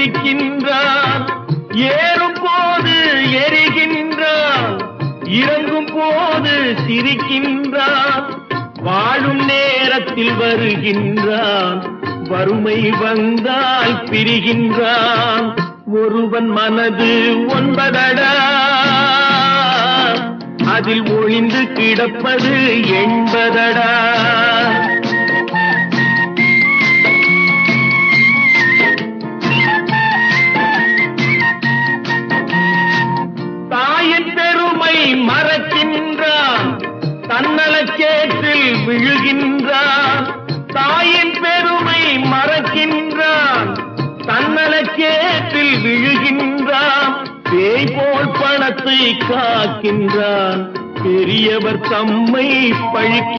குதிக்கின்றான், ஏறும் போது எரிகின்றான், இறங்கும் போது சிரிக்கின்றான், வாழும் நேரத்தில் வருகின்றான், வறுமை வந்தால் பிரிகின்றான். ஒருவன் மனது ஒன்பதடா, அதில் ஒளிந்து கிடப்பது எண்பதடா. தாயின் பெருமை மறக்கின்றான், தன்னலச்சேற்றில் விழுகின்றான். தாயின் பெருமை மறக்கின்றான், தன்னலச்சேற்றில் விழுகின்றான். பேய் போல் பணத்தை காக்கின்றான், பெரியவர் தம்மை பழி